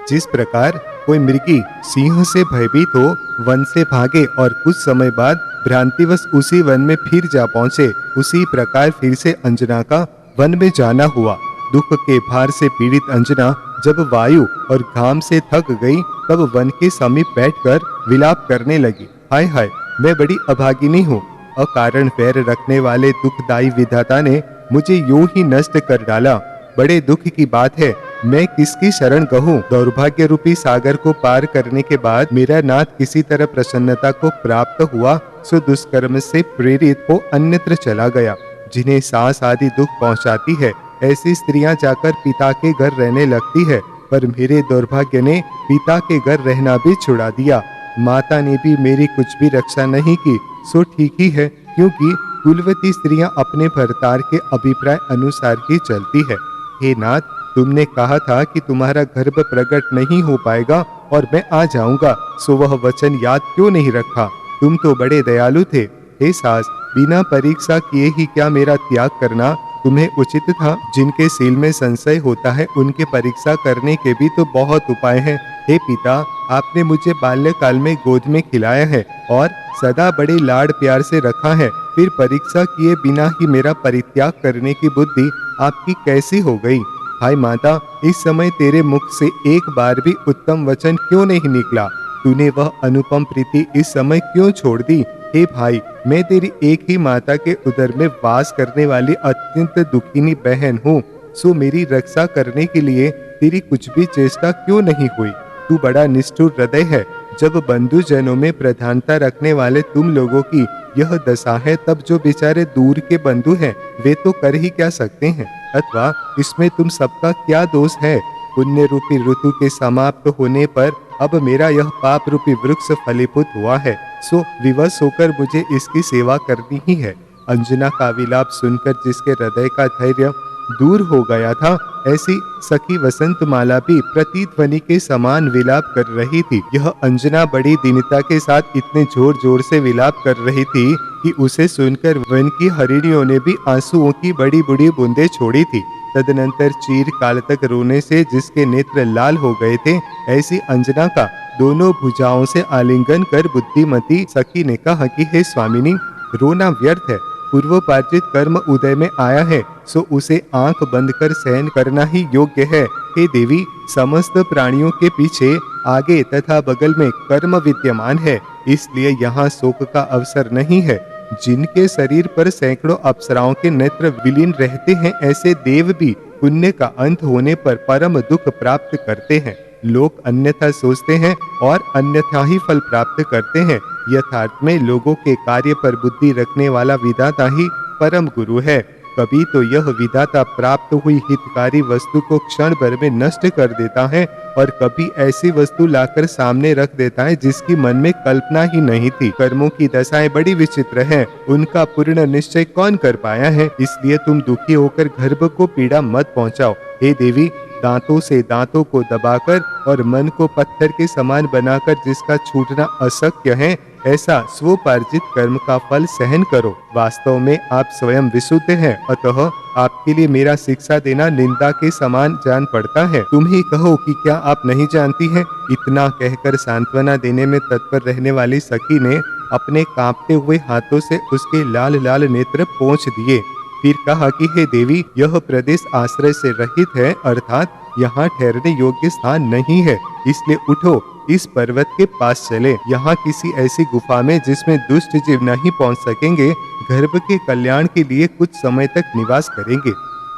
जिस प्रकार कोई मृगी सिंह से भयभीत हो वन से भागे और कुछ समय बाद भ्रांतिवश उसी वन में फिर जा पहुंचे, उसी प्रकार फिर से अंजना का वन में जाना हुआ। दुख के भार से पीड़ित अंजना जब वायु और घाम से थक गई तब वन के समीप बैठकर विलाप करने लगी। हाय हाय, मैं बड़ी अभागिनी हूँ। अकारण पैर रखने वाले दुखदाई विधाता ने मुझे यूं ही नष्ट कर डाला। बड़े दुख की बात है, मैं किसकी शरण कहूँ। दौर्भाग्य रूपी सागर को पार करने के बाद मेरा नाथ किसी तरह प्रसन्नता को प्राप्त हुआ, सो दुष्कर्म से प्रेरित हो अन्यत्र चला गया। जिन्हें सांस आदि दुख पहुँचाती है, ऐसी स्त्रियां जाकर पिता के घर रहने लगती है, पर मेरे दुर्भाग्य ने पिता के घर रहना भी छुड़ा दिया। माता ने भी मेरी कुछ भी रक्षा नहीं की, सो ठीक ही है, क्योंकि कुलवती स्त्रियां अपने भरतार के अभिप्राय अनुसार ही चलती है। हे नाथ, तुमने कहा था कि तुम्हारा गर्भ प्रकट नहीं हो पाएगा और मैं आ जाऊंगा, सो वह वचन याद क्यों नहीं रखा। तुम तो बड़े दयालु थे। हे सास, बिना परीक्षा किए ही क्या मेरा त्याग करना तुम्हें उचित था। जिनके सील में संशय होता है उनके परीक्षा करने के भी तो बहुत उपाय हैं। हे पिता, आपने मुझे बाल्यकाल में गोद में खिलाया है और सदा बड़े लाड़ प्यार से रखा है, फिर परीक्षा किए बिना ही मेरा परित्याग करने की बुद्धि आपकी कैसी हो गई। हाय माता, इस समय तेरे मुख से एक बार भी उत्तम वचन क्यों नहीं निकला। तूने वह अनुपम प्रीति इस समय क्यों छोड़ दी। हे भाई, मैं तेरी एक ही माता के उदर में वास करने वाली अत्यंत दुखिनी बहन हूँ, सो मेरी रक्षा करने के लिए तेरी कुछ भी चेष्टा क्यों नहीं हुई। तू बड़ा निष्ठुर हृदय है। जब बंधुजनों में प्रधानता रखने वाले तुम लोगों की यह दशा है, तब जो बेचारे दूर के बंधु हैं वे तो कर ही क्या सकते हैं, अथवा इसमें तुम सबका क्या दोष है। पुण्य रूपी ऋतु के समाप्त होने पर अब मेरा यह पाप रूपी वृक्ष फलीभूत हुआ है, सो विवश होकर मुझे इसकी सेवा करनी ही है। अंजना का विलाप सुनकर जिसके हृदय का धैर्य दूर हो गया था, ऐसी सखी वसंतमाला भी प्रतिध्वनि के समान विलाप कर रही थी। यह अंजना बड़ी दीनता के साथ इतने जोर जोर से विलाप कर रही थी कि उसे सुनकर वन की हरिणियों ने भी आंसुओं की बड़ी बड़ी बूंदें छोड़ी थी। तदनंतर चीर काल तक रोने से जिसके नेत्र लाल हो गए थे, ऐसी अंजना का दोनों भुजाओं से आलिंगन कर बुद्धिमती सखी ने कहा कि हे स्वामिनी, रोना व्यर्थ है। पूर्वोपार्जित कर्म उदय में आया है, सो उसे आंख बंद कर सहन करना ही योग्य है। हे देवी, समस्त प्राणियों के पीछे, आगे तथा बगल में कर्म विद्यमान है, इसलिए यहाँ शोक का अवसर नहीं है। जिनके शरीर पर सैकड़ों अप्सराओं के नेत्र विलीन रहते हैं, ऐसे देव भी पुण्य का अंत होने पर परम दुख प्राप्त करते हैं। लोग अन्यथा सोचते हैं और अन्यथा ही फल प्राप्त करते हैं। यथार्थ में लोगों के कार्य पर बुद्धि रखने वाला विधाता ही परम गुरु है। कभी तो यह विधाता प्राप्त हुई हितकारी वस्तु को क्षण भर में नष्ट कर देता है और कभी ऐसी वस्तु लाकर सामने रख देता है जिसकी मन में कल्पना ही नहीं थी। कर्मों की दशाएं बड़ी विचित्र हैं, उनका पूर्ण निश्चय कौन कर पाया है। इसलिए तुम दुखी होकर गर्भ को पीड़ा मत पहुंचाओ। हे देवी, दांतों से दांतों को दबाकर और मन को पत्थर के समान बनाकर जिसका छूटना अशक्य है, ऐसा स्वोपार्जित कर्म का फल सहन करो। वास्तव में आप स्वयं विशुद्ध हैं, अतः आपके लिए मेरा शिक्षा देना निंदा के समान जान पड़ता है। तुम ही कहो कि क्या आप नहीं जानती हैं। इतना कहकर सांत्वना देने में तत्पर रहने वाली सखी ने अपने कांपते हुए हाथों से उसके लाल लाल नेत्र पोंछ दिए। फिर कहा कि हे देवी, यह प्रदेश आश्रय से रहित है, अर्थात यहाँ ठहरने योग्य स्थान नहीं है, इसलिए उठो, इस पर्वत के पास चले। यहाँ किसी ऐसी गुफा में जिसमें दुष्ट जीव नहीं पहुँच सकेंगे, गर्भ के कल्याण के लिए कुछ समय तक निवास करेंगे।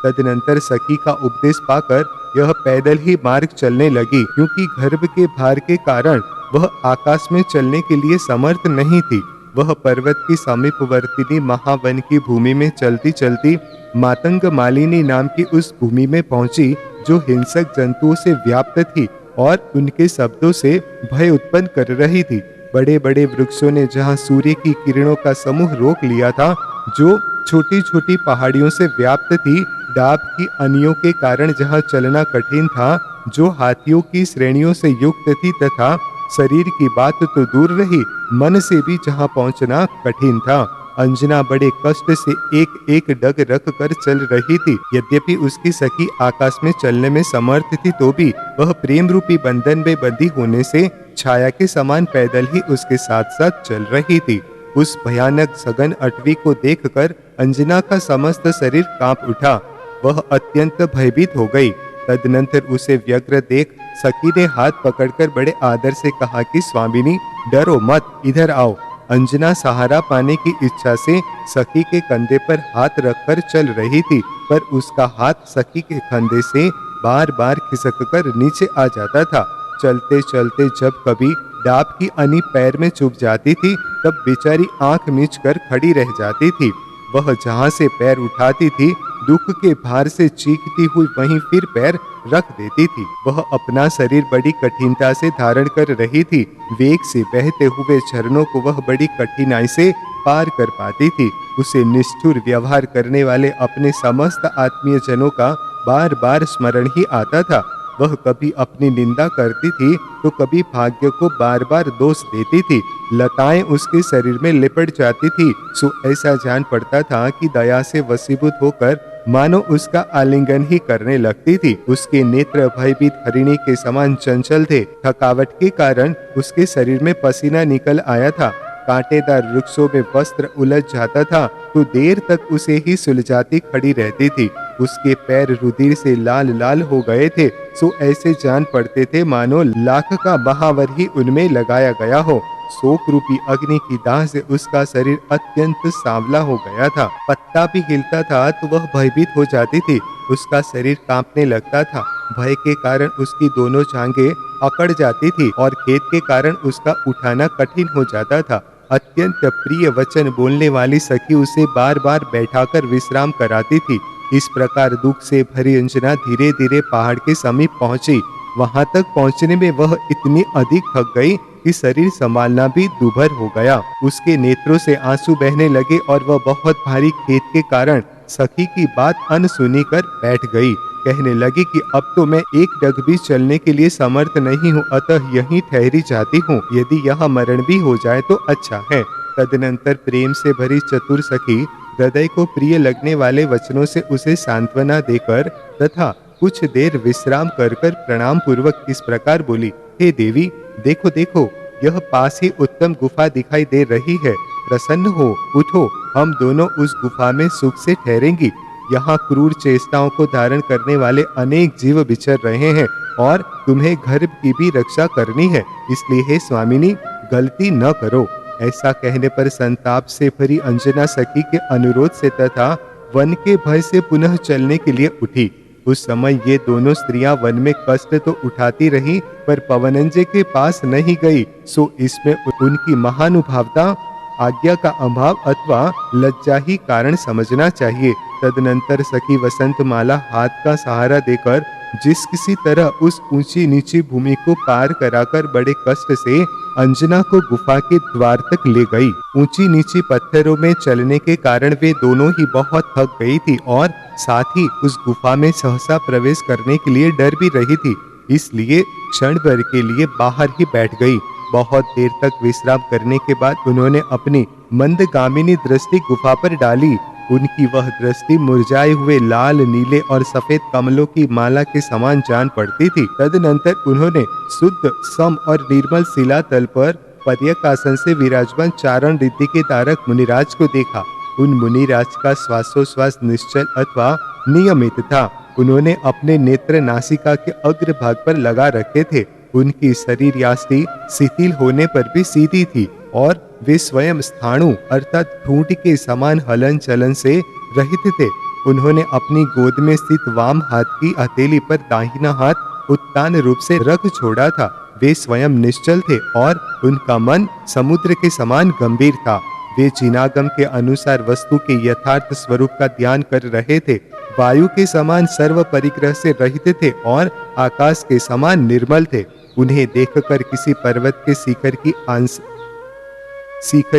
तदनंतर सखी का उपदेश पाकर यह पैदल ही मार्ग चलने लगी, क्योंकि गर्भ के भार के कारण वह आकाश में चलने के लिए समर्थ नहीं थी। वह पर्वत की समीपवर्तिनी महावन की भूमि में चलती चलती मातंग मालिनी नाम की उस भूमि में पहुंची, जो हिंसक जंतुओं से व्याप्त थी और उनके शब्दों से भय उत्पन्न कर रही थी। बड़े बड़े वृक्षों ने जहां सूर्य की किरणों का समूह रोक लिया था, जो छोटी छोटी पहाड़ियों से व्याप्त थी, डाब की अनियों के कारण जहां चलना कठिन था, जो हाथियों की श्रेणियों से युक्त थी, तथा शरीर की बात तो दूर रही, मन से भी जहां पहुंचना कठिन था, अंजना बड़े कष्ट से एक एक डग रख कर चल रही थी। यद्यपि उसकी सखी आकाश में चलने में समर्थ थी, तो भी वह प्रेम रूपी बंधन में बंधी होने से छाया के समान पैदल ही उसके साथ साथ चल रही थी। उस भयानक सघन अटवी को देखकर अंजना का समस्त शरीर कांप उठा। वह अत्यंत भयभीत हो गई। तदनंतर उसे व्यग्र देख सखी ने हाथ पकड़कर बड़े आदर से कहा कि स्वामिनी, डरो मत, इधर आओ। अंजना सहारा पाने की इच्छा से सखी के कंधे पर हाथ रखकर चल रही थी, पर उसका हाथ सखी के कंधे से बार बार खिसककर नीचे आ जाता था। चलते चलते जब कभी डाब की अनी पैर में चुभ जाती थी, तब बेचारी आंख मीच कर खड़ी रह जाती थी। वह जहां से पैर उठाती थी, दुख के भार से चीखती हुई वहीं फिर पैर रख देती थी। वह अपना शरीर बड़ी कठिनता से धारण कर रही थी। वेग से बहते हुए झरनों को वह बड़ी कठिनाई से पार कर पाती थी। उसे निष्ठुर व्यवहार करने वाले अपने समस्त आत्मीय जनों का बार बार स्मरण ही आता था। वह कभी अपनी निंदा करती थी, तो कभी भाग्य को बार बार दोष देती थी। लताएं उसके शरीर में लिपट जाती थी, सो ऐसा जान पड़ता था कि दया से वशीभूत होकर मानो उसका आलिंगन ही करने लगती थी। उसके नेत्र भयभीत हरिणी के समान चंचल थे। थकावट के कारण उसके शरीर में पसीना निकल आया था। कांटेदार वृक्षों में वस्त्र उलझ जाता था, तो देर तक उसे ही सुलझाती खड़ी रहती थी। उसके पैर रुधिर से लाल लाल हो गए थे, सो ऐसे जान पड़ते थे मानो लाख का महावर ही उनमें लगाया गया हो। शोक रूपी अग्नि की दाह से उसका शरीर अत्यंत सांवला हो गया था। पत्ता भी हिलता था तो वह भयभीत हो जाती थी। उसका शरीर कांपने लगता था। भय के कारण उसकी दोनों जांघें अकड़ जाती थी और खेद के कारण उसका उठाना कठिन हो जाता था। अत्यंत प्रिय वचन बोलने वाली सखी उसे बार बार बैठाकर विश्राम कराती थी। इस प्रकार दुख से भरी अंजना धीरे धीरे पहाड़ के समीप पहुंची। वहां तक पहुंचने में वह इतनी अधिक थक गई कि शरीर संभालना भी दूभर हो गया। उसके नेत्रों से आंसू बहने लगे और वह बहुत भारी खेद के कारण सखी की बात अनसुनी कर बैठ गई। कहने लगी कि अब तो मैं एक डग भी चलने के लिए समर्थ नहीं हूँ, अतः यहीं ठहरी जाती हूँ। यदि यह मरण भी हो जाए तो अच्छा है। तदनंतर प्रेम से भरी चतुर सखी हृदय को प्रिय लगने वाले वचनों से उसे सांत्वना देकर तथा कुछ देर विश्राम कर कर प्रणाम पूर्वक इस प्रकार बोली, हे देवी, देखो देखो, यह पास ही उत्तम गुफा दिखाई दे रही है। प्रसन्न हो, उठो, हम दोनों उस गुफा में सुख से ठहरेंगी। यहाँ क्रूर चेष्टाओं को धारण करने वाले अनेक जीव विचर रहे हैं और तुम्हें घर की भी रक्षा करनी है, इसलिए हे स्वामिनी, गलती न करो। ऐसा कहने पर संताप से भरी अंजना सखी के अनुरोध से तथा वन के भय से पुनः चलने के लिए उठी। उस समय ये दोनों स्त्रियां वन में कष्ट तो उठाती रही, पर पवनंजय के पास नहीं गई। सो इसमें उनकी महानुभावता, आज्ञा का अभाव अथवा लज्जा ही कारण समझना चाहिए। तदनंतर सखी वसंतमाला हाथ का सहारा देकर जिस किसी तरह उस ऊंची नीची भूमि को पार कराकर बड़े कष्ट से अंजना को गुफा के द्वार तक ले गई। ऊंची नीची पत्थरों में चलने के कारण वे दोनों ही बहुत थक गई थी और साथ ही उस गुफा में सहसा प्रवेश करने के लिए डर भी रही थी, इसलिए क्षण भर के लिए बाहर ही बैठ गई। बहुत देर तक विश्राम करने के बाद उन्होंने अपनी मंदगामिनी दृष्टि गुफा पर डाली। उनकी वह दृष्टि मुरझाए हुए लाल, नीले और सफेद कमलों की माला के समान जान पड़ती थी। तदनंतर उन्होंने शुद्ध, सम और निर्मल शिला तल पर पर्यकासन से विराजमान चारण रिद्धि के धारक मुनिराज को देखा। उन मुनिराज का श्वासोश्वास निश्चल अथवा नियमित था। उन्होंने अपने नेत्र नासिका के अग्रभाग पर लगा रखे थे। उनकी शरीर याष्टि शिथिल होने पर भी सीधी थी और वे स्वयं स्थाणु अर्थात ठूंठ के समान हलन चलन से रहित थे। उन्होंने अपनी गोद में स्थित वाम हाथ की हथेली पर दाहिना हाथ उत्तान रूप से रख छोड़ा था। वे स्वयं निश्चल थे और उनका मन समुद्र के समान गंभीर था। वे जिनागम के अनुसार वस्तु के यथार्थ स्वरूप का ध्यान कर रहे थे। वायु के समान सर्व परिग्रह से रहित थे और आकाश के समान निर्मल थे। उन्हें देखकर किसी पर्वत के शिखर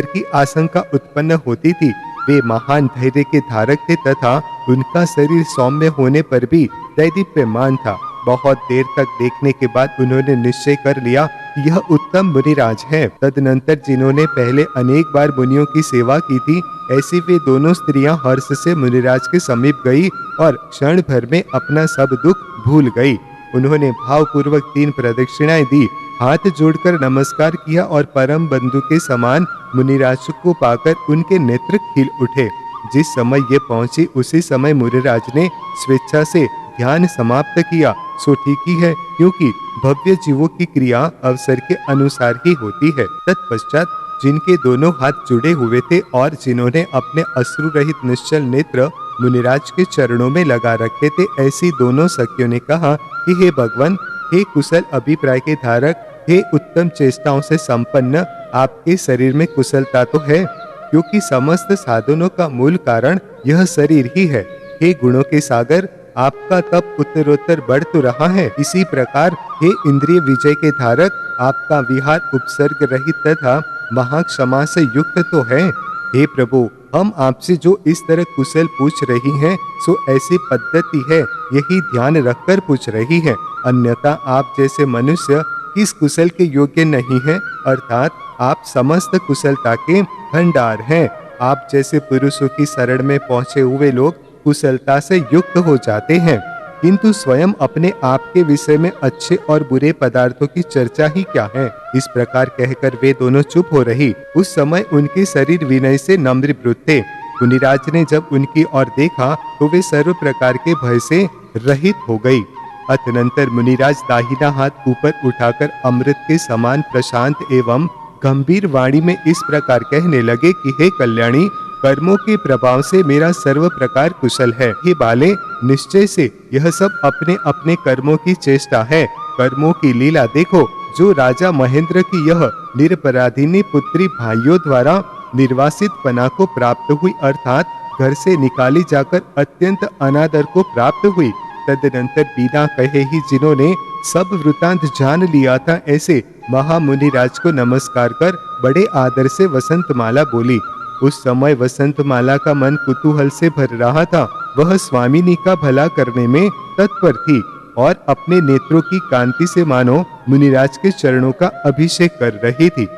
की आशंका उत्पन्न होती थी। वे महान धैर्य के धारक थे तथा उनका शरीर सौम्य होने पर भी दैदीप्यमान था। बहुत देर तक देखने के बाद उन्होंने निश्चय कर लिया यह उत्तम मुनिराज है। तदनंतर जिन्होंने पहले अनेक बार मुनियों की सेवा की थी, ऐसी वे दोनों स्त्रियां हर्ष से मुनिराज के समीप गई और क्षण भर में अपना सब दुख भूल गई। उन्होंने भावपूर्वक 3 प्रदक्षिणाएं दी, हाथ जोड़कर नमस्कार किया और परम बंधु के समान मुनिराज को पाकर उनके नेत्र खिल उठे। जिस समय ये पहुंची उसी समय मुनिराज ने स्वेच्छा से ध्यान समाप्त किया। सो ठीक ही है, क्योंकि भव्य जीवों की क्रिया अवसर के अनुसार ही होती है। तत्पश्चात जिनके दोनों हाथ जुड़े हुए थे और जिन्होंने अपने अश्रु रहित निश्चल नेत्र मुनिराज के चरणों में लगा रखे थे, ऐसी दोनों सखियों ने कहा कि हे भगवान, हे कुशल अभिप्राय के धारक, हे उत्तम चेष्टाओं से संपन्न, आपके शरीर में कुशलता तो है, क्योंकि समस्त साधनों का मूल कारण यह शरीर ही है। हे गुणों के सागर, आपका तप उत्तरोत्तर बढ़ तो रहा है। इसी प्रकार हे इंद्रिय विजय के धारक, आपका विहार उपसर्ग रहित तथा महाक्षमा से युक्त तो है। हे प्रभु, हम आपसे जो इस तरह कुशल पूछ रही हैं, सो ऐसी पद्धति है, यही ध्यान रखकर पूछ रही है। अन्यथा आप जैसे मनुष्य किस कुशल के योग्य नहीं है, अर्थात आप समस्त कुशलता के भंडार हैं। आप जैसे पुरुषों की शरण में पहुंचे हुए लोग कुशलता से युक्त हो जाते हैं, किंतु स्वयं अपने आप के विषय में अच्छे और बुरे पदार्थों की चर्चा ही क्या है। इस प्रकार कहकर वे दोनों चुप हो रही। उस समय उनके शरीर विनय से नम्रीभूत थे। मुनिराज ने जब उनकी ओर देखा तो वे सर्व प्रकार के भय से रहित हो गई। अतनंतर मुनिराज दाहिना हाथ ऊपर उठाकर अमृत के समान प्रशांत एवं गंभीर वाणी में इस प्रकार कहने लगे कि हे कल्याणी, कर्मों के प्रभाव से मेरा सर्व प्रकार कुशल है। हे बाले, निश्चय से यह सब अपने अपने कर्मों की चेष्टा है। कर्मों की लीला देखो। जो राजा महेंद्र की यह निरपराधिनी पुत्री भाइयों द्वारा निर्वासित पना को प्राप्त हुई, अर्थात घर से निकाली जाकर अत्यंत अनादर को प्राप्त हुई, तदनंतर बिना कहे ही जिन्होंने सब वृतांत जान लिया था, ऐसे महामुनिराज को नमस्कार कर बड़े आदर से वसंतमाला बोली। उस समय वसंतमाला का मन कुतूहल से भर रहा था। वह स्वामिनी का भला करने में तत्पर थी और अपने नेत्रों की कांति से मानो मुनिराज के चरणों का अभिषेक कर रही थी।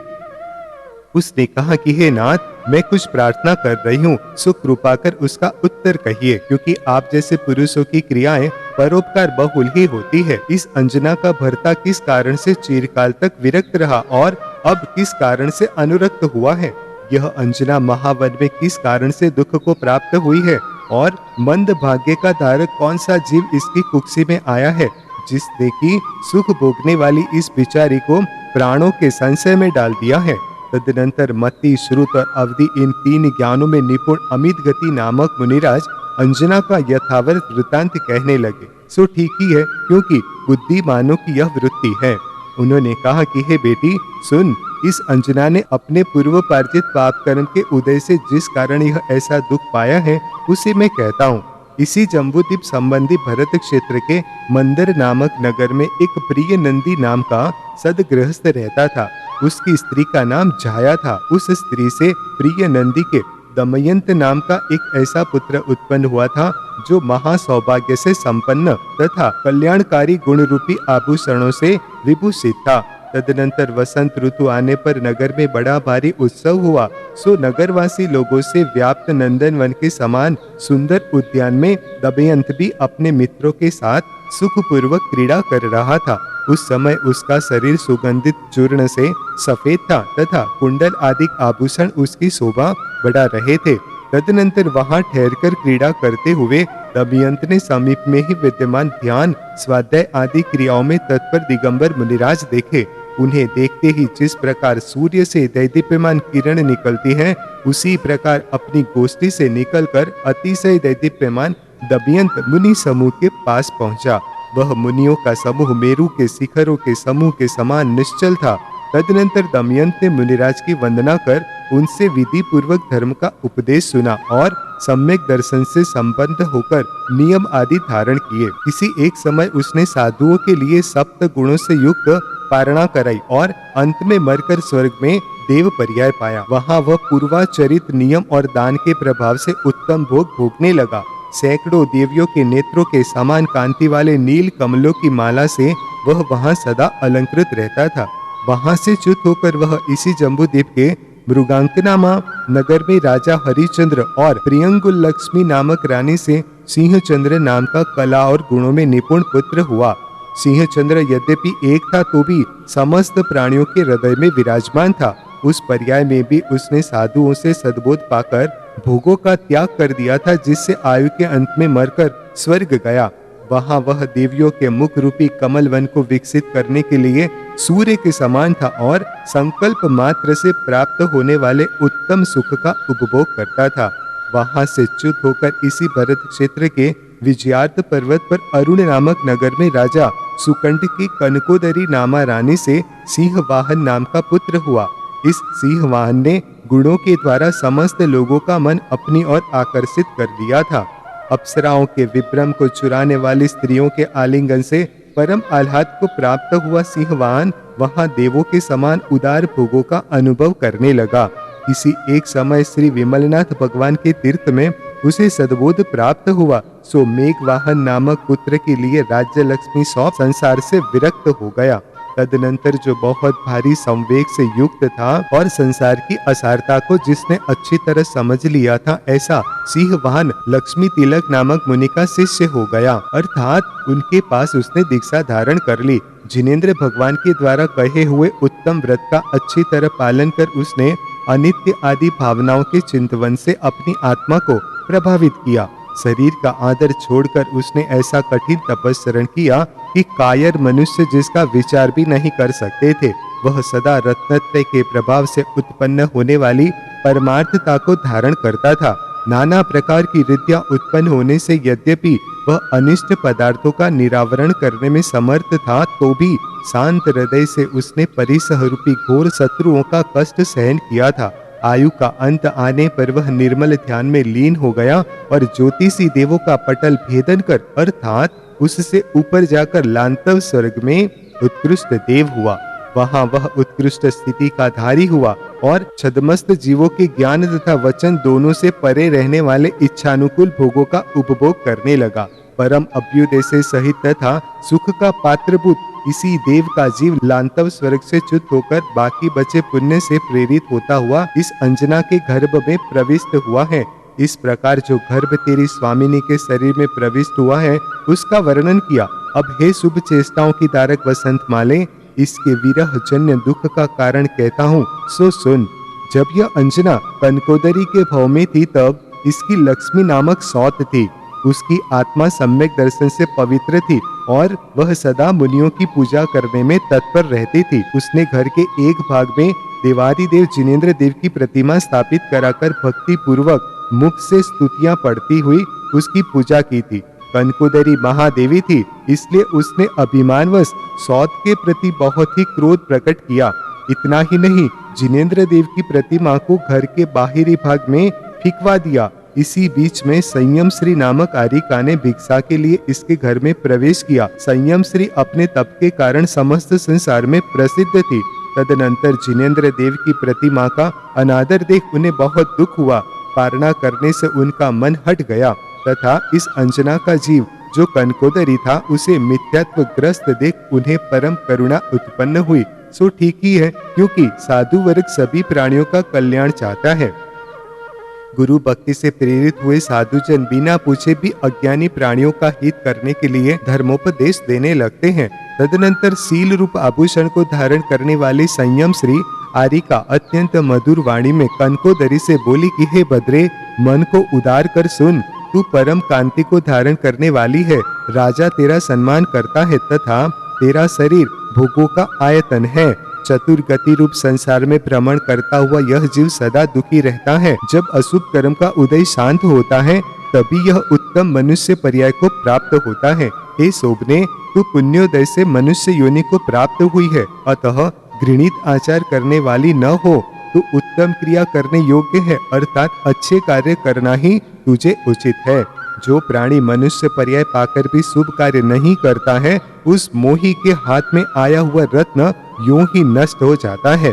उसने कहा कि हे नाथ, मैं कुछ प्रार्थना कर रही हूँ, सो कृपा कर उसका उत्तर कहिए, क्योंकि आप जैसे पुरुषों की क्रियाएं परोपकार बहुल ही होती है। इस अंजना का भर्ता किस कारण से चिरकाल तक विरक्त रहा और अब किस कारण से अनुरक्त हुआ है? यह अंजना महावन में किस कारण से दुख को प्राप्त हुई है? और मंद भाग्य का धारक कौन सा जीव इसकी कुक्षी में आया है, जिसने की सुख भोगने वाली इस बिचारी को प्राणों के संशय में डाल दिया है? तदनंतर मति, श्रुत और अवधि, इन 3 ज्ञानों में निपुण अमित गति नामक मुनिराज अंजना का यथावत वृतांत कहने लगे। सो ठीक ही है, क्योंकि बुद्धिमानों की यह वृत्ति है। उन्होंने कहा कि हे बेटी सुन, इस अंजना ने अपने पूर्व पार्जित पाप कर्म के उदय से जिस कारण यह ऐसा दुख पाया है, उसे मैं कहता हूँ। इसी जम्बूद्वीप संबंधी भरत क्षेत्र के मंदर नामक नगर में एक प्रिय नंदी नाम का सदगृहस्थ रहता था। उसकी स्त्री का नाम जाया था। उस स्त्री से प्रिय नंदी के दमयंत नाम का एक ऐसा पुत्र उत्पन्न हुआ था, जो महासौभाग्य से संपन्न तथा कल्याणकारी गुण रूपी आभूषणों से विभूषित था। तदनंतर वसंत ऋतु आने पर नगर में बड़ा भारी उत्सव हुआ। सो नगरवासी लोगों से व्याप्त नंदन वन के समान सुंदर उद्यान में दमयंत भी अपने मित्रों के साथ सुखपूर्वक क्रीड़ा कर रहा था। उस समय उसका शरीर सुगंधित चूर्ण से सफेद था तथा कुंडल आदि आभूषण उसकी शोभा बढ़ा रहे थे। तदनंतर वहां ठहरकर क्रीड़ा करते हुए दमयंत ने समीप में ही विद्यमान ध्यान, स्वाध्याय आदि क्रियाओं में तत्पर दिगंबर मुनिराज देखे। उन्हें देखते ही जिस प्रकार सूर्य से दैदीप्यमान किरण निकलती है, उसी प्रकार अपनी गोष्ठी से निकलकर अतिशय दैदीप्यमान दमयंत मुनि समूह के पास पहुंचा। वह मुनियों का समूह मेरु के शिखरों के समूह के समान निश्चल था। तदनंतर दमयंत ने मुनिराज की वंदना कर उनसे विधि पूर्वक धर्म का उपदेश सुना और सम्यक दर्शन से संपन्न होकर नियम आदि धारण किए। किसी एक समय उसने साधुओं के लिए 7 गुणों से युक्त पारणा कराई और अंत में मरकर स्वर्ग में देव पर्याय पाया। वहाँ वह पूर्वाचरित नियम और दान के प्रभाव से उत्तम भोग भोगने लगा। सैकड़ों देवियों के नेत्रों के समान कांति वाले नील कमलों की माला से वह वहाँ सदा अलंकृत रहता था। वहाँ से च्युत होकर वह इसी जम्बूद्वीप के मृगांकना माँ नगर में राजा हरिश्चंद्र और प्रियंगुल लक्ष्मी नामक रानी से सिंहचंद्र नाम का कला और गुणों में निपुण पुत्र हुआ। सिंहचंद्र यद्यपि एक था तो भी समस्त प्राणियों के हृदय में विराजमान था। उस पर्याय में भी उसने साधुओं से सद्बोध पाकर भोगों का त्याग कर दिया था, जिससे आयु के अंत में मरकर स्वर्ग गया। वहां वह देवियों के मुख रूपी कमल वन को विकसित करने के लिए सूर्य के समान था और संकल्प मात्र से प्राप्त होने वाले उत्तम सुख का उपभोग करता था। वहां से च्युत होकर इसी भरत क्षेत्र के विजयार्थ पर्वत पर अरुण नामक नगर में राजा सुकंठ की कनकोदरी नामा रानी से सिंहवाहन नाम का पुत्र हुआ। इस सिंहवाहन ने गुणों के द्वारा समस्त लोगों का मन अपनी ओर आकर्षित कर दिया था। अप्सराओं के विभ्रम को चुराने वाली स्त्रियों के आलिंगन से परम आह्लाद को प्राप्त हुआ सिंहवाहन वहां देवों के समान उदार भोगों का अनुभव करने लगा। इसी एक समय श्री विमलनाथ भगवान के तीर्थ में उसे सद्बोध प्राप्त हुआ। सो मेघवाहन नामक पुत्र के लिए राज्य लक्ष्मी सौंप संसार से विरक्त हो गया। तदनंतर जो बहुत भारी संवेग से युक्त था और संसार की असारता को जिसने अच्छी तरह समझ लिया था, ऐसा सिंहवाहन लक्ष्मी तिलक नामक मुनि का शिष्य हो गया, अर्थात उनके पास उसने दीक्षा धारण कर ली। जिनेंद्र भगवान के द्वारा कहे हुए उत्तम व्रत का अच्छी तरह पालन कर उसने अनित्य आदि भावनाओं के चिंतवन से अपनी आत्मा को प्रभावित किया। शरीर का आदर छोड़कर उसने ऐसा कठिन तपस्या किया कि कायर मनुष्य जिसका विचार भी नहीं कर सकते थे, वह सदा रत्नत्रय के प्रभाव से उत्पन्न होने वाली परमार्थता को धारण करता था। नाना प्रकार की रिद्धियां उत्पन्न होने से यद्यपि वह अनिष्ट पदार्थों का निरावरण करने में समर्थ था, तो भी शांत हृदय से उसने परिसह रूपी घोर शत्रुओं का कष्ट सहन किया था। आयु का अंत आने पर वह निर्मल ध्यान में लीन हो गया और ज्योतिषी देवों का पटल भेदन कर अर्थात उससे ऊपर जाकर लांतव स्वर्ग में उत्कृष्ट देव हुआ। वहां वह उत्कृष्ट स्थिति का धारी हुआ और छद्मस्त जीवों के ज्ञान तथा वचन दोनों से परे रहने वाले इच्छानुकूल भोगों का उपभोग करने लगा। परम अभ्युदय से सहित तथा सुख का पात्रभूत इसी देव का जीव लांतव स्वर्ग से च्युत होकर बाकी बचे पुण्य से प्रेरित होता हुआ इस अंजना के गर्भ में प्रविष्ट हुआ है। इस प्रकार जो गर्भ तेरी स्वामिनी के शरीर में प्रविष्ट हुआ है, उसका वर्णन किया। अब हे शुभ चेष्टाओं की तारक वसंत माले, इसके विरह जन्य दुख का कारण कहता हूँ, सो सुन। जब यह अंजना कनकोदरी के भव में थी, तब इसकी लक्ष्मी नामक सौत थी। उसकी आत्मा सम्यक दर्शन से पवित्र थी और वह सदा मुनियों की पूजा करने में तत्पर रहती थी। उसने घर के एक भाग में देवादिदेव जिनेंद्र देव की प्रतिमा स्थापित कराकर भक्ति पूर्वक मुख से स्तुतियां पढ़ती हुई उसकी पूजा की थी। कनकोदरी महादेवी थी, इसलिए उसने अभिमानवश सौत के प्रति बहुत ही क्रोध प्रकट किया। इतना ही नहीं, जिनेंद्र देव की प्रतिमा को घर के बाहरी भाग में फिकवा दिया। इसी बीच में संयम श्री नामक आरिका ने भिक्षा के लिए इसके घर में प्रवेश किया। संयम श्री अपने तप के कारण समस्त संसार में प्रसिद्ध थी। तदनंतर जिनेंद्र देव की प्रतिमा का अनादर देख उन्हें बहुत दुख हुआ। पारणा करने से उनका मन हट गया तथा इस अंजना का जीव जो कनकोदरी था, उसे मिथ्यात्व ग्रस्त देख उन्हें परम करुणा उत्पन्न हुई। सो ठीक ही है, क्योंकि साधु वर्ग सभी प्राणियों का कल्याण चाहता है। गुरु भक्ति से प्रेरित हुए साधुजन बिना पूछे भी अज्ञानी प्राणियों का हित करने के लिए धर्मोपदेश देने लगते हैं। तदनंतर सील रूप आभूषण को धारण करने वाली संयम श्री आरिका अत्यंत मधुर वाणी में कनकोदरी से बोली कि हे भद्रे, मन को उदार कर सुन। तू परम कांति को धारण करने वाली है। राजा तेरा सम्मान करता है तथा तेरा शरीर भोगों का आयतन है। चतुर गति रूप संसार में भ्रमण करता हुआ यह जीव सदा दुखी रहता है। जब अशुभ कर्म का उदय शांत होता है, तभी यह उत्तम मनुष्य पर्याय को प्राप्त होता है। हे शोभने, तू पुण्योदय से मनुष्य योनि को प्राप्त हुई है, अतः घृणित आचार करने वाली न हो। तू उत्तम क्रिया करने योग्य है, अर्थात अच्छे कार्य करना ही तुझे उचित है। जो प्राणी मनुष्य पर्याय पाकर भी शुभ कार्य नहीं करता है, उस मोही के हाथ में आया हुआ रत्न यूं ही नष्ट हो जाता है।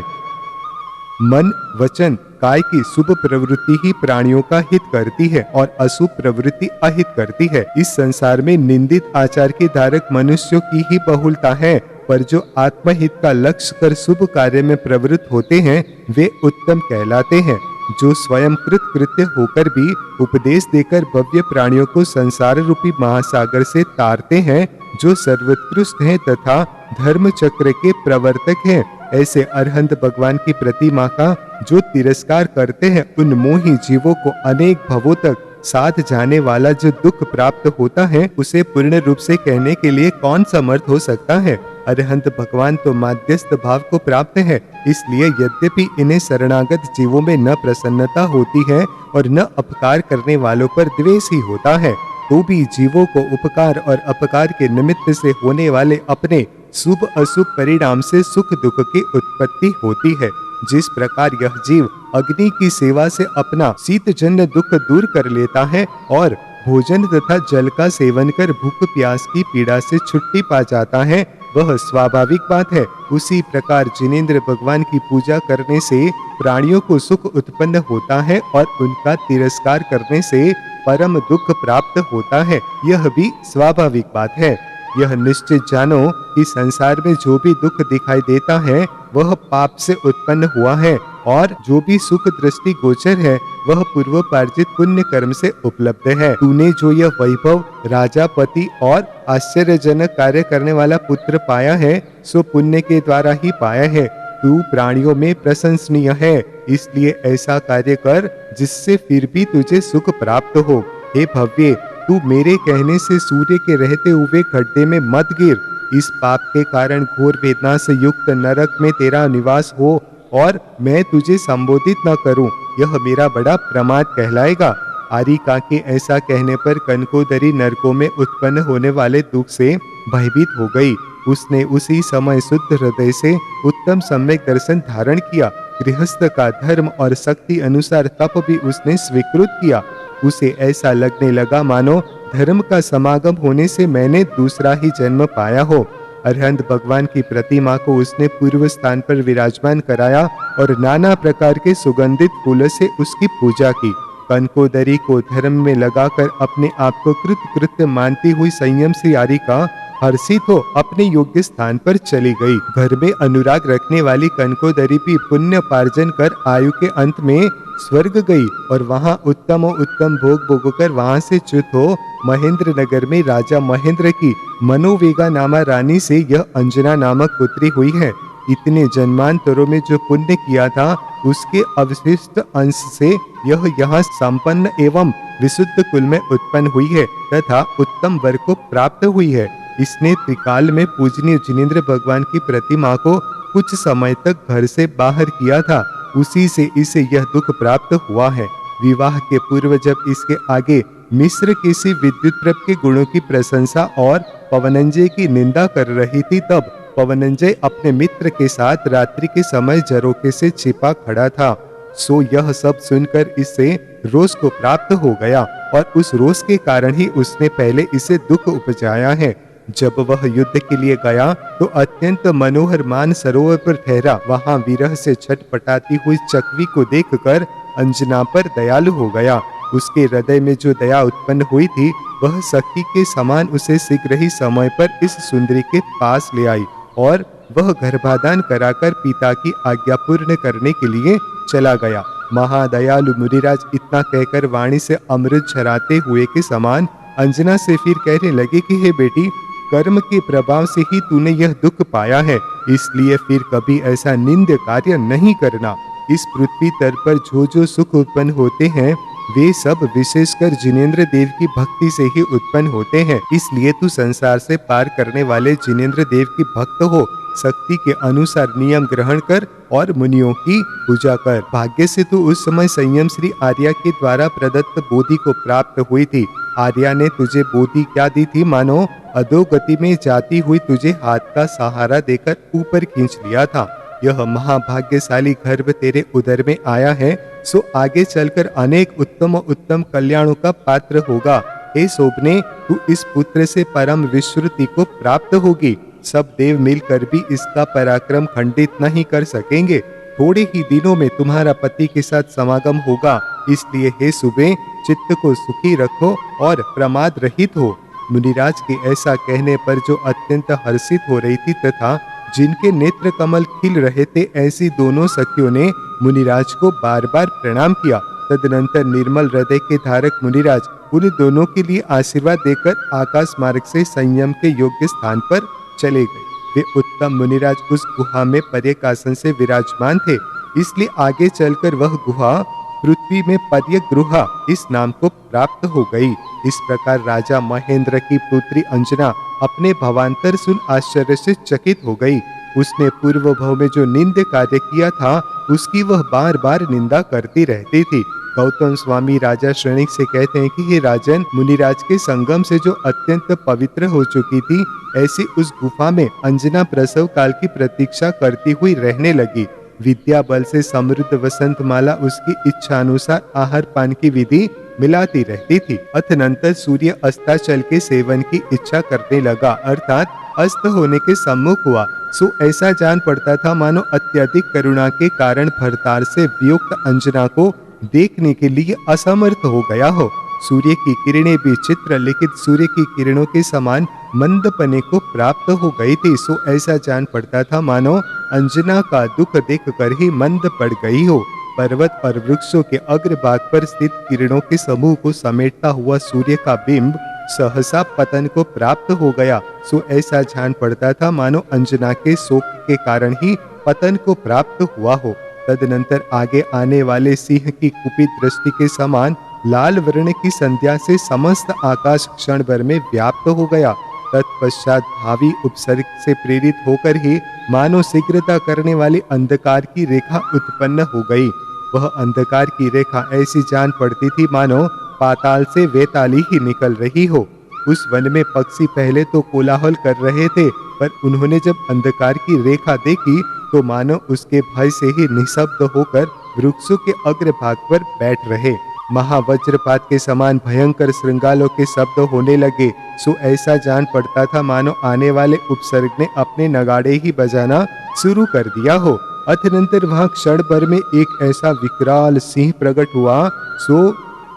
मन, वचन, काय की शुभ प्रवृत्ति ही प्राणियों का हित करती है और अशुभ प्रवृत्ति अहित करती है। इस संसार में निंदित आचार के धारक मनुष्यों की ही बहुलता है। पर जो आत्महित का लक्ष्य कर शुभ कार्य में प्रवृत्त होते हैं वे उत्तम कहलाते हैं। जो स्वयं कृत कृत्य होकर भी उपदेश देकर भव्य प्राणियों को संसार रूपी महासागर से तारते हैं, जो सर्वोत्कृष्ट हैं तथा धर्म चक्र के प्रवर्तक हैं, ऐसे अरहंत भगवान की प्रतिमा का जो तिरस्कार करते हैं, उन मोही जीवों को अनेक भवों तक साथ जाने वाला जो दुख प्राप्त होता है, उसे पूर्ण रूप से कहने के लिए कौन समर्थ हो सकता है। अरहंत भगवान तो माध्यस्थ भाव को प्राप्त है, इसलिए यद्यपि इन्हें शरणागत जीवों में न प्रसन्नता होती है और न अपकार करने वालों पर द्वेष ही होता है, तो भी जीवों को उपकार और अपकार के निमित्त से होने वाले अपने शुभ अशुभ परिणाम से सुख दुख की उत्पत्ति होती है। जिस प्रकार यह जीव अग्नि की सेवा से अपना शीतजन्य दुख दूर कर लेता है और भोजन तथा जल का सेवन कर भूख प्यास की पीड़ा से छुट्टी पा जाता है, वह स्वाभाविक बात है। उसी प्रकार जिनेंद्र भगवान की पूजा करने से प्राणियों को सुख उत्पन्न होता है और उनका तिरस्कार करने से परम दुख प्राप्त होता है, यह भी स्वाभाविक बात है। यह निश्चित जानो कि संसार में जो भी दुख दिखाई देता है वह पाप से उत्पन्न हुआ है और जो भी सुख दृष्टि गोचर है वह पूर्वोपार्जित पुण्य कर्म से उपलब्ध है। तूने जो यह वैभव, राजा, पति और आश्चर्यजनक कार्य करने वाला पुत्र पाया है, सो पुण्य के द्वारा ही पाया है। तू प्राणियों में प्रशंसनीय है, इसलिए ऐसा कार्य कर जिससे फिर भी तुझे सुख प्राप्त हो। हे भव्य, तू मेरे कहने से सूर्य के रहते हुए खड्डे में मत गिर। इस पाप के कारण घोर वेदना से युक्त नरक में तेरा निवास हो और मैं तुझे संबोधित न करूं, यह मेरा बड़ा प्रमाद कहलाएगा। आरिका के ऐसा कहने पर कनकोदरी नरकों में उत्पन्न होने वाले दुख से भयभीत हो गई। उसने उसी समय शुद्ध हृदय से उत्तम सम्यक दर्शन धारण किया। गृहस्थ का धर्म और शक्ति अनुसार तप भी उसने स्वीकृत किया। उसे ऐसा लगने लगा मानो धर्म का समागम होने से मैंने दूसरा ही जन्म पाया हो। अरहंत भगवान की प्रतिमा को उसने पूर्व स्थान पर विराजमान कराया और नाना प्रकार के सुगंधित फूलों से उसकी पूजा की। कनकोदरी को धर्म में लगाकर अपने आप को कृतकृत्य मानती हुई संयम से आरिका हर्षित हो अपने योग्य स्थान पर चली गई। घर में अनुराग रखने वाली कनकोदरी भी पुण्य पार्जन कर आयु के अंत में स्वर्ग गई और वहां उत्तम भोग भोगकर वहां से च्युत हो महेंद्र नगर में राजा महेंद्र की मनोवेगा नामा रानी से यह अंजना नामक पुत्री हुई है। इतने जन्मांतरों में जो पुण्य किया था उसके अवशिष्ट अंश से यह यहाँ संपन्न एवं विशुद्ध कुल में उत्पन्न हुई है तथा उत्तम वर को प्राप्त हुई है। इसने त्रिकाल में पूजनीय जिनेंद्र भगवान की प्रतिमा को कुछ समय तक घर से बाहर किया था, उसी से इसे यह दुख प्राप्त हुआ है। विवाह के पूर्व जब इसके आगे मिस्र किसी विद्युत प्रभ के गुणों की प्रशंसा और पवनंजय की निंदा कर रही थी, तब पवनंजय अपने मित्र के साथ रात्रि के समय झरोखे से छिपा खड़ा था। सो यह सब सुनकर इससे रोष को प्राप्त हो गया और उस रोष के कारण ही उसने पहले इसे दुख उपजाया है। जब वह युद्ध के लिए गया तो अत्यंत मनोहर मान सरोवर पर ठहरा। वहां विरह से छटपटाती हुई चकवी को देखकर अंजना पर दयालु हो गया। उसके हृदय में जो दया उत्पन्न हुई थी वह सखी के समान उसे शीघ्र ही समय पर इस सुंदरी के पास ले आई और वह गर्भाधान कराकर पिता की आज्ञा पूर्ण करने के लिए चला गया। महादयालु मुनिराज इतना कहकर वाणी से अमृत झराते हुए के समान अंजना से फिर कहने लगे कि हे बेटी, कर्म के प्रभाव से ही तूने यह दुख पाया है, इसलिए फिर कभी ऐसा निंद्य कार्य नहीं करना। इस पृथ्वी तल पर जो सुख उत्पन्न होते हैं वे सब विशेषकर जिनेंद्र देव की भक्ति से ही उत्पन्न होते हैं, इसलिए तू संसार से पार करने वाले जिनेंद्र देव की भक्त हो। शक्ति के अनुसार नियम ग्रहण कर और मुनियों की पूजा कर। भाग्य से तू उस समय संयम श्री आर्या के द्वारा प्रदत्त बोधि को प्राप्त हुई थी। आर्या ने तुझे बोधि क्या दी थी, मानो अधोगति में जाती हुई तुझे हाथ का सहारा देकर ऊपर खींच लिया था। यह महाभाग्यशाली गर्भ तेरे उदर में आया है, सो आगे चलकर अनेक उत्तम कल्याणों का पात्र होगा। हे शोभने, तू इस पुत्र से परम विश्रुति को प्राप्त होगी। सब देव मिलकर भी इसका पराक्रम खंडित नहीं कर सकेंगे। थोड़े ही दिनों में तुम्हारा पति के साथ समागम होगा, इसलिए हे सुबे, चित्त को सुखी रखो और प्रमाद रहित हो। मुनिराज के ऐसा कहने पर जो अत्यंत हर्षित हो रही थी तथा जिनके नेत्र कमल खिल रहे थे, ऐसी दोनों सखियों ने मुनिराज को बार बार प्रणाम किया। तदनंतर निर्मल हृदय के धारक मुनिराज उन दोनों के लिए आशीर्वाद देकर आकाश मार्ग से संयम के योग्य स्थान पर चले गए। वे उत्तम मुनिराज उस गुहा में पर्यकासन से विराजमान थे, इसलिए आगे चलकर वह गुहा पृथ्वी में पर्यगृहा इस नाम को प्राप्त हो गई। इस प्रकार राजा महेंद्र की पुत्री अंजना अपने भवांतर सुन आश्चर्य से चकित हो गई। उसने पूर्व भव में जो निंद कार्य किया था, उसकी वह बार बार निंदा करती रहती थी। गौतम स्वामी राजा श्रेणिक से कहते हैं कि हे राजन, मुनिराज के संगम से जो अत्यंत पवित्र हो चुकी थी, ऐसी उस गुफा में अंजना प्रसव काल की प्रतीक्षा करती हुई रहने लगी। विद्या बल से समृद्ध वसंतमाला उसकी इच्छा अनुसार आहार पान की विधि मिलाती रहती थी। अतनंतर सूर्य अस्ताचल के सेवन की इच्छा करने लगा, अर्थात अस्त होने के सम्मुख हुआ। सो ऐसा जान पड़ता था मानो अत्यधिक करुणा के कारण भरतार से वियुक्त अंजना को देखने के लिए असमर्थ हो गया हो। सूर्य की किरणें भी चित्र लिखित सूर्य की किरणों के समान मंदपने को प्राप्त हो गई थी। सो ऐसा जान पड़ता था मानो अंजना का दुख देखकर ही मंद पड़ गई हो। पर्वत और वृक्षों के अग्रभाग पर स्थित किरणों के समूह को समेटता हुआ सूर्य का बिंब सहसा पतन को प्राप्त हो गया। सो ऐसा जान पड़ता था मानो अंजना के शोक के कारण ही पतन को प्राप्त हुआ हो। तदनंतर आगे आने वाले सिंह की कुपित दृष्टि के समान लाल वर्ण की संध्या से समस्त आकाश क्षण भर में व्याप्त हो गया। तत्पश्चात भावी उपसर्ग से प्रेरित होकर ही मानो शीघ्रता करने वाली अंधकार की रेखा उत्पन्न हो गई। वह अंधकार की रेखा ऐसी जान पड़ती थी मानो पाताल से वेताली ही निकल रही हो। उस वन में पक्षी पहले तो कोलाहल कर रहे थे, पर उन्होंने जब अंधकार की रेखा देखी तो मानो उसके भय से ही निशब्द होकर वृक्षों के अग्रभाग पर बैठ रहे। महावज्रपात के समान भयंकर श्रृंगालों के शब्द होने लगे। सो ऐसा जान पड़ता था मानो आने वाले उपसर्ग ने अपने नगाड़े ही बजाना शुरू कर दिया हो। अतनंतर वहां क्षण भर में एक ऐसा विकराल सिंह प्रकट हुआ,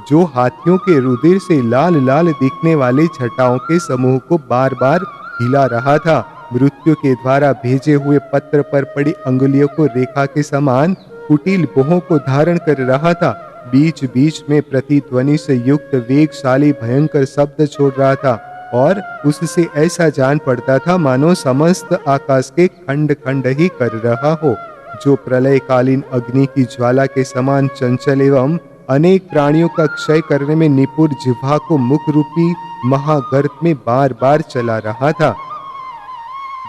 जो हाथियों के रुधिर से लाल लाल दिखने वाली छटाओं के समूह को बार बार हिला रहा था। मृत्यु के द्वारा भेजे हुए पत्र पर पड़ी अंगुलियों को रेखा के समान कुटिल बोहों को धारण कर रहा था। बीच बीच में प्रतिध्वनि से युक्त वेगशाली भयंकर शब्द छोड़ रहा था और उससे ऐसा जान पड़ता था मानो समस्त आकाश के खंड खंड ही कर रहा हो। जो प्रलयकालीन अग्नि की ज्वाला के समान चंचल एवं अनेक प्राणियों का क्षय करने में निपुण जिह्वा को मुख रूपी महागर्त में बार बार चला रहा था।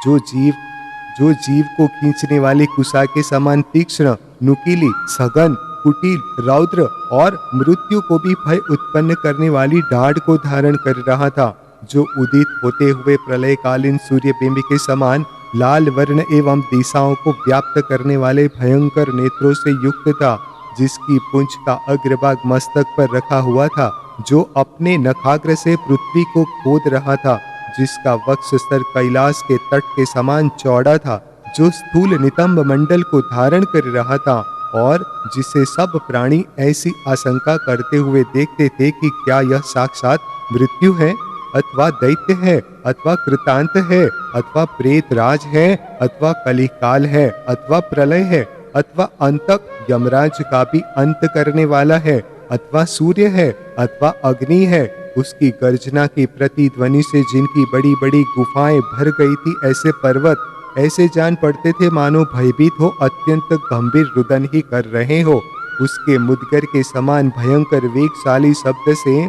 जो जीव को खींचने वाली कुशा के समान तीक्ष्ण, नुकीली, सघन, कुटिल, रौद्र और मृत्यु को भी भय उत्पन्न करने वाली डाढ़ को धारण कर रहा था। जो उदित होते हुए प्रलयकालीन सूर्यबिंब के समान लाल वर्ण एवं दिशाओं को व्याप्त करने वाले भयंकर नेत्रों से युक्त था। जिसकी पूंछ का अग्रभाग मस्तक पर रखा हुआ था। जो अपने नखाग्र से पृथ्वी को खोद रहा था। जिसका वक्षस्तर कैलाश के तट के समान चौड़ा था। जो स्थूल नितंब मंडल को धारण कर रहा था और जिसे सब प्राणी ऐसी आशंका करते हुए देखते थे कि क्या यह साक्षात मृत्यु है, अथवा दैत्य है, अथवा कृतांत है, अथवा प्रेतराज है, अथवा कलिकाल है, अथवा प्रलय है, अथवा अंतक यमराज का भी अंत करने वाला है, अथवा सूर्य है, अथवा अग्नि है। उसकी गर्जना की प्रतिध्वनि से जिनकी बड़ी बड़ी गुफाएं भर गई थी, ऐसे पर्वत ऐसे जान पड़ते थे मानो भयभीत हो अत्यंत गंभीर रुदन ही कर रहे हो। उसके मुदगर के समान भयंकर वेगशाली शब्द से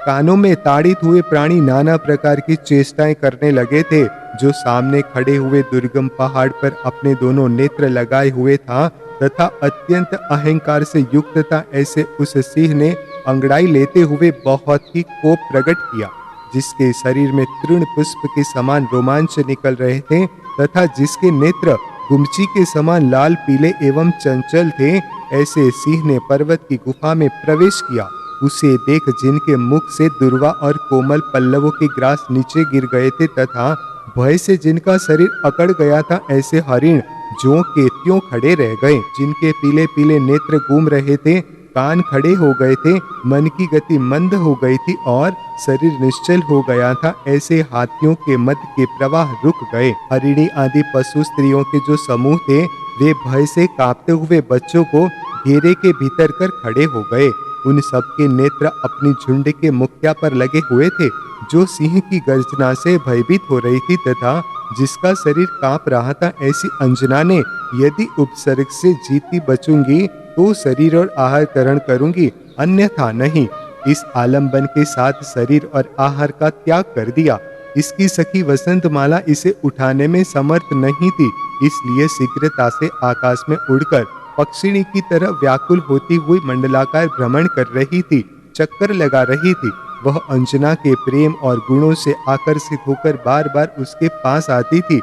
कानों में ताड़ित हुए प्राणी नाना प्रकार की चेष्टाएं करने लगे थे। जो सामने खड़े हुए दुर्गम पहाड़ पर अपने दोनों नेत्र लगाए हुए था तथा अत्यंत अहंकार से युक्त था, ऐसे उस सिंह ने अंगड़ाई लेते हुए बहुत ही कोप प्रकट किया। जिसके शरीर में तृण पुष्प के समान रोमांच निकल रहे थे तथा जिसके नेत्र गुमची के समान लाल पीले एवं चंचल थे, ऐसे सिंह ने पर्वत की गुफा में प्रवेश किया। उसे देख जिनके मुख से दुर्वा और कोमल पल्लवों के ग्रास नीचे गिर गए थे तथा भय से जिनका शरीर अकड़ गया था, ऐसे हरिण ज्यों के त्यों खड़े रह गए। जिनके पीले पीले नेत्र घूम रहे थे कान खड़े हो गए थे, मन की गति मंद हो गई थी और शरीर निश्चल हो गया था। ऐसे हाथियों के मद के प्रवाह रुक गए। हरिणी आदि पशु स्त्रियों के जो समूह थे, वे भय से कांपते हुए बच्चों को घेरे के भीतर कर खड़े हो गए। उन सबके नेत्र अपनी झुंड के मुखिया पर लगे हुए थे, जो सिंह की गर्जना से भयभीत हो रही थी तथा जिसका शरीर कांप रहा था। ऐसी अंजना ने, यदि उपसर्ग से जीती बचूंगी तो शरीर और आहार ग्रहण करूंगी, अन्यथा नहीं। इस आलम्बन के साथ शरीर और आहार का त्याग कर दिया। इसकी सखी वसंतमाला इसे उठाने में समर्थ नहीं थी, इसलिए शीघ्रता से आकाश में उड़कर पक्षिणी की तरह व्याकुल होती हुई मंडलाकार भ्रमण कर रही थी, चक्कर लगा रही थी। वह अंजना के प्रेम और गुणों से आकर्षित होकर बार बार उसके पास आती थी,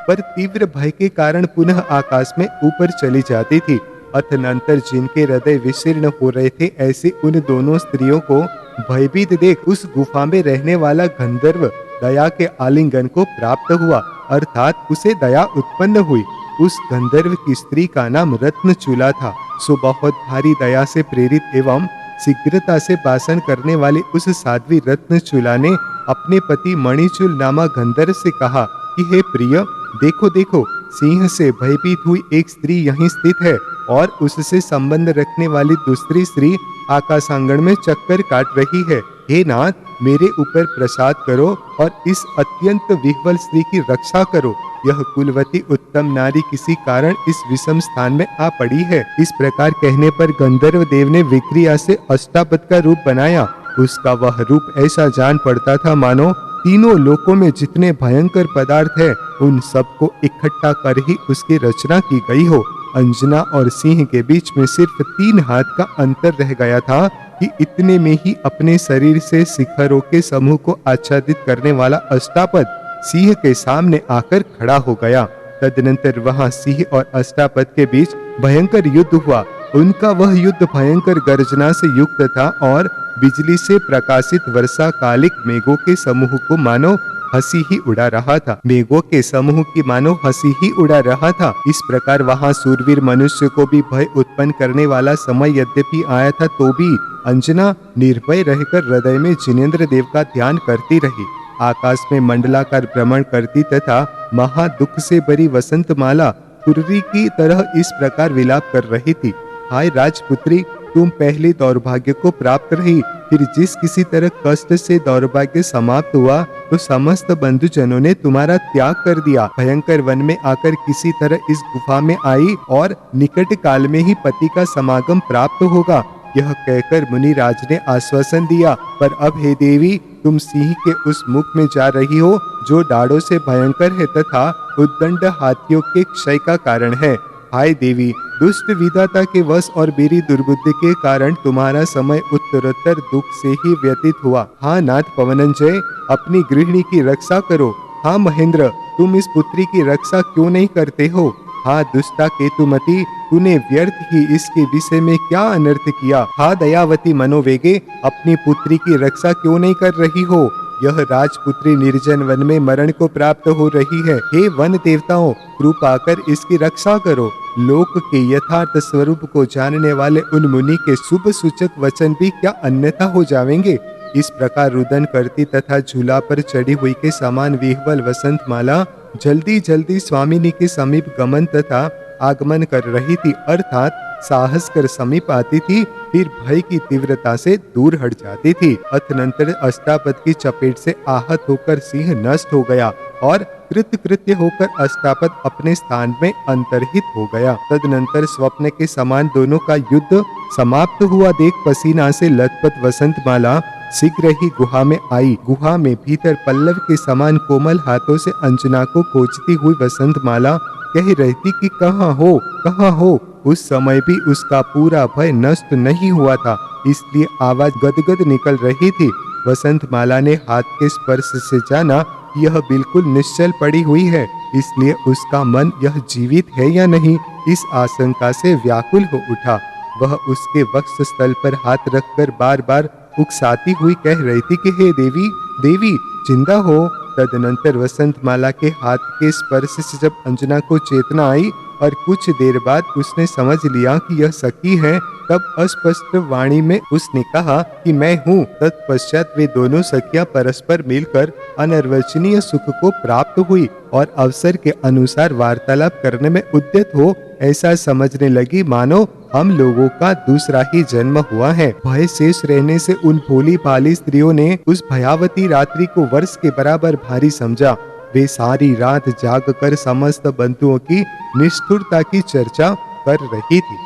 पर तीव्र भय के कारण पुनः आकाश में ऊपर चली जाती थी। अतनंतर जिनके हृदय विशीर्ण हो रहे थे, ऐसी उन दोनों स्त्रियों को भयभीत देख उस गुफा में रहने वाला गंधर्व दया के आलिंगन को प्राप्त हुआ, अर्थात उसे दया उत्पन्न हुई। उस गंधर्व की स्त्री का नाम रत्नचूला था। सो बहुत भारी दया से प्रेरित एवं शीघ्रता से भाषण करने वाली उस साध्वी रत्नचूला ने अपने पति मणिचूल नामक गंधर्व से कहा कि हे प्रिय, देखो देखो, सिंह से भयभीत हुई एक स्त्री यहीं स्थित है और उससे संबंध रखने वाली दूसरी स्त्री आकाशांगण में चक्कर काट रही है। हे नाथ, मेरे ऊपर प्रसाद करो और इस अत्यंत विह्वल स्त्री की रक्षा करो। यह कुलवती उत्तम नारी किसी कारण इस विषम स्थान में आ पड़ी है। इस प्रकार कहने पर गंधर्व देव ने विक्रिया से अष्टापद का रूप बनाया। उसका वह रूप ऐसा जान पड़ता था मानो तीनों लोकों में जितने भयंकर पदार्थ है, उन सबको इकट्ठा कर ही उसकी रचना की गई हो। अंजना और सिंह के बीच में सिर्फ 3 हाथ का अंतर रह गया था कि इतने में ही अपने शरीर से शिखरों के समूह को आच्छादित करने वाला अष्टापद सिंह के सामने आकर खड़ा हो गया। तदनंतर वहां सिंह और अष्टापद के बीच भयंकर युद्ध हुआ। उनका वह युद्ध भयंकर गर्जना से युक्त था और बिजली से प्रकाशित वर्षा कालिक मेघों के समूह को मानो हंसी ही उड़ा रहा था। मेघों के समूह की मानो हंसी ही उड़ा रहा था। इस प्रकार वहां सूरवीर मनुष्य को भी भय उत्पन्न करने वाला समय यद्यपि आया था, तो भी अंजना निर्भय रहकर हृदय में जिनेंद्र देव का ध्यान करती रही। आकाश में मंडलाकार भ्रमण करती तथा महा दुख से भरी वसंतमाला तुर्री की तरह इस प्रकार विलाप कर रही थी। हाय राजपुत्री, तुम पहले दौर्भाग्य को प्राप्त रही, फिर जिस किसी तरह कष्ट से दौर्भाग्य समाप्त हुआ तो समस्त बंधुजनों ने तुम्हारा त्याग कर दिया। भयंकर वन में आकर किसी तरह इस गुफा में आई और निकट काल में ही पति का समागम प्राप्त होगा। यह कहकर मुनिराज ने आश्वासन दिया। पर अब हे देवी, तुम सिंह के उस मुख में जा रही हो जो दाढ़ों से भयंकर है तथा उद्दंड हाथियों के क्षय का कारण है। हाय देवी, दुष्ट विधाता के वश और मेरी दुर्बुद्धि के कारण तुम्हारा समय उत्तरोत्तर दुख से ही व्यतीत हुआ। हाँ नाथ पवनंजय, अपनी गृहिणी की रक्षा करो। हाँ महेंद्र, तुम इस पुत्री की रक्षा क्यों नहीं करते हो? हाँ दुष्टा केतुमती, तूने व्यर्थ ही इसके विषय में क्या अनर्थ किया? हाँ दयावती मनोवेगे, अपनी पुत्री की रक्षा क्यों नहीं कर रही हो? यह राजपुत्री निर्जन वन में मरण को प्राप्त हो रही है। हे वन देवताओं, कृपा कर इसकी रक्षा करो। लोक के यथार्थ स्वरूप को जानने वाले उन मुनि के शुभ सूचक वचन भी क्या अन्यथा हो जाएंगे? इस प्रकार रुदन करती तथा झूला पर चढ़ी हुई के समान विह्वल वसंतमाला जल्दी जल्दी स्वामिनी के समीप गमन तथा आगमन कर रही थी, अर्थात साहस कर समीप आती थी, फिर भय की तीव्रता से दूर हट जाती थी। अतनंतर अष्टापद की चपेट से आहत होकर सिंह नष्ट हो गया और कृत्य होकर अष्टापद अपने स्थान में अंतर्हित हो गया। तदनंतर स्वप्न के समान दोनों का युद्ध समाप्त हुआ देख पसीना से लथपथ वसंतमाला शीघ्र ही गुहा में आई। गुहा में भीतर पल्लव के समान कोमल हाथों से अंजना को खोजती हुई वसंतमाला कह रही थी कि कहाँ हो, कहाँ हो। उस समय भी उसका पूरा भय नष्ट नहीं हुआ था, इसलिए आवाज गदगद निकल रही थी। वसंतमाला ने हाथ के स्पर्श से जाना यह बिल्कुल निश्चल पड़ी हुई है, इसलिए उसका मन यह जीवित है या नहीं, इस आशंका से व्याकुल हो उठा। वह उसके वक्ष स्थल पर हाथ रखकर बार बार उकसाती हुई कह रही थी कि हे देवी, देवी जिंदा हो। तदनंतर वसंतमाला के हाथ के स्पर्श से जब अंजना को चेतना आई और कुछ देर बाद उसने समझ लिया कि यह सखी है। तब अस्पष्ट वाणी में उसने कहा कि मैं हूँ। तत्पश्चात वे दोनों सखियां परस्पर मिलकर अनिर्वचनीय सुख को प्राप्त हुई और अवसर के अनुसार वार्तालाप करने में उद्यत हो ऐसा समझने लगी मानो हम लोगों का दूसरा ही जन्म हुआ है। भय शेष रहने से उन भोली भाली स्त्रियों ने उस भयावती रात्रि को वर्ष के बराबर भारी समझा। वे सारी रात जागकर समस्त बंधुओं की निष्ठुरता की चर्चा कर रही थी।